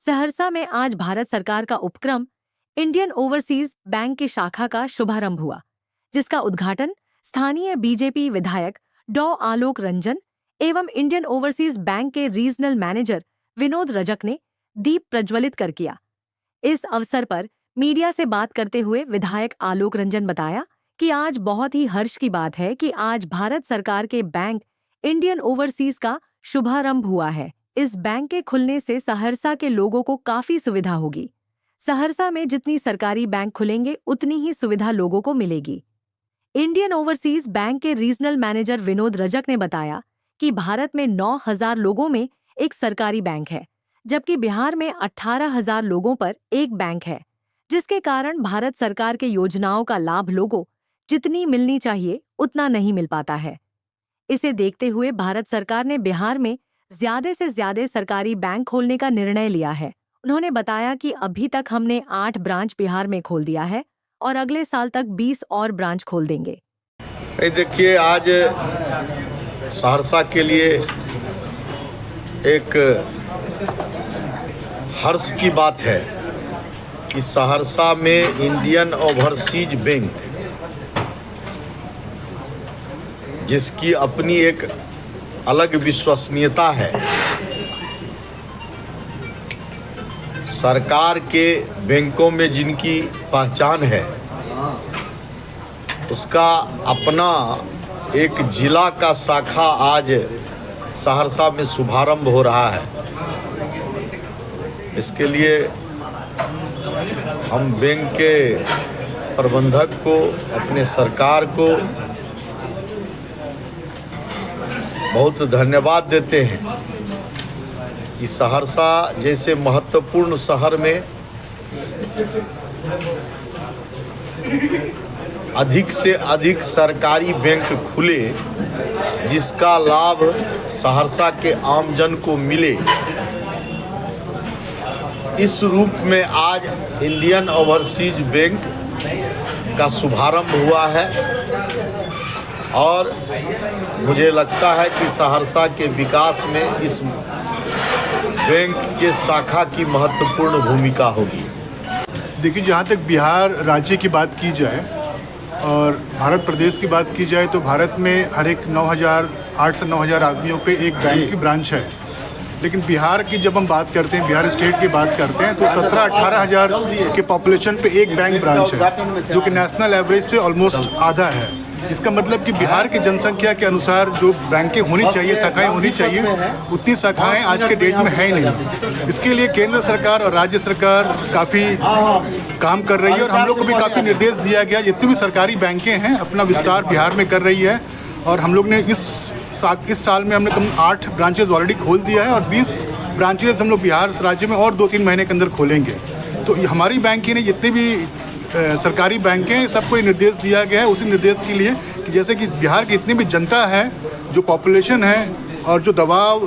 सहरसा में आज भारत सरकार का उपक्रम इंडियन ओवरसीज बैंक की शाखा का शुभारंभ हुआ, जिसका उद्घाटन स्थानीय बीजेपी विधायक डॉ आलोक रंजन एवं इंडियन ओवरसीज बैंक के रीजनल मैनेजर विनोद रजक ने दीप प्रज्वलित कर किया। इस अवसर पर मीडिया से बात करते हुए विधायक आलोक रंजन बताया कि आज बहुत ही हर्ष की बात है कि आज भारत सरकार के बैंक इंडियन ओवरसीज का शुभारंभ हुआ है। इस बैंक के खुलने से सहरसा के लोगों को काफी सुविधा होगी। सहरसा में जितनी सरकारी बैंक खुलेंगे उतनी ही सुविधा लोगों को मिलेगी। इंडियन ओवरसीज बैंक के रीजनल मैनेजर विनोद रजक ने बताया कि भारत में 9,000 लोगों में एक सरकारी बैंक है, जबकि बिहार में 18,000 लोगों पर एक बैंक है, जिसके कारण भारत सरकार के योजनाओं का लाभ लोगों जितनी मिलनी चाहिए उतना नहीं मिल पाता है। इसे देखते हुए भारत सरकार ने बिहार में ज्यादा से ज्यादा सरकारी बैंक खोलने का निर्णय लिया है। उन्होंने बताया कि अभी तक हमने 8 ब्रांच बिहार में खोल दिया है और अगले साल तक 20 और ब्रांच खोल देंगे। देखिए, आज सहरसा के लिए एक हर्ष की बात है कि सहरसा में इंडियन ओवरसीज बैंक, जिसकी अपनी एक अलग विश्वसनीयता है, सरकार के बैंकों में जिनकी पहचान है, उसका अपना एक जिला का शाखा आज सहरसा में शुभारंभ हो रहा है। इसके लिए हम बैंक के प्रबंधक को, अपने सरकार को बहुत धन्यवाद देते हैं कि सहरसा जैसे महत्वपूर्ण शहर में अधिक से अधिक सरकारी बैंक खुले, जिसका लाभ सहरसा के आमजन को मिले। इस रूप में आज इंडियन ओवरसीज बैंक का शुभारंभ हुआ है और मुझे लगता है कि सहरसा के विकास में इस बैंक के शाखा की महत्वपूर्ण भूमिका होगी। देखिए, जहाँ तक बिहार राज्य की बात की जाए और भारत प्रदेश की बात की जाए तो भारत में हर एक 8 से 9,000 आदमियों पे एक बैंक की ब्रांच है। लेकिन बिहार की जब हम बात करते हैं, बिहार स्टेट की बात करते हैं, तो 17-18 हज़ार के पॉपुलेशन पे एक बैंक ब्रांच है, जो कि नेशनल एवरेज से ऑलमोस्ट आधा है। इसका मतलब कि बिहार की जनसंख्या के अनुसार जो बैंकें होनी चाहिए, शाखाएं होनी चाहिए, उतनी शाखाएं आज के डेट में है ही नहीं। इसके लिए केंद्र सरकार और राज्य सरकार काफ़ी काम कर रही है और हम लोग को भी काफ़ी निर्देश दिया गया। जितनी भी सरकारी बैंकें हैं अपना विस्तार बिहार में कर रही है और हम लोग ने इस साल में हमने कम 8 ब्रांचेज ऑलरेडी खोल दिया है और 20 ब्रांचेज हम लोग बिहार राज्य में और 2-3 महीने के अंदर खोलेंगे। तो हमारी बैंक ही ने जितने भी सरकारी बैंकें, सबको निर्देश दिया गया है उसी निर्देश के लिए कि जैसे कि बिहार की इतनी भी जनता है, जो पॉपुलेशन है और जो दबाव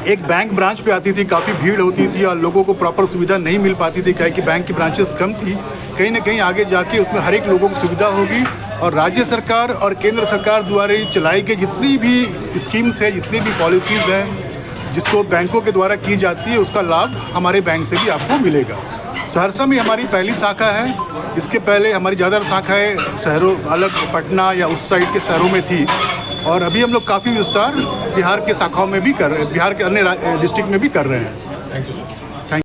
एक बैंक ब्रांच पे आती थी, काफ़ी भीड़ होती थी और लोगों को प्रॉपर सुविधा नहीं मिल पाती थी, क्या कि बैंक की ब्रांचेस कम थी। कहीं ना कहीं आगे जाके उसमें हर एक लोगों को सुविधा होगी और राज्य सरकार और केंद्र सरकार द्वारा चलाई गई जितनी भी स्कीम्स है, जितनी भी पॉलिसीज़ हैं जिसको बैंकों के द्वारा की जाती है, उसका लाभ हमारे बैंक से भी आपको मिलेगा। सहरसा में हमारी पहली शाखा है। इसके पहले हमारी ज़्यादा शाखाएँ शहरों अलग पटना या उस साइड के शहरों में थी और अभी हम लोग काफ़ी विस्तार बिहार के शाखाओं में भी कर रहे हैं, बिहार के अन्य डिस्ट्रिक्ट में भी कर रहे हैं। Thank you.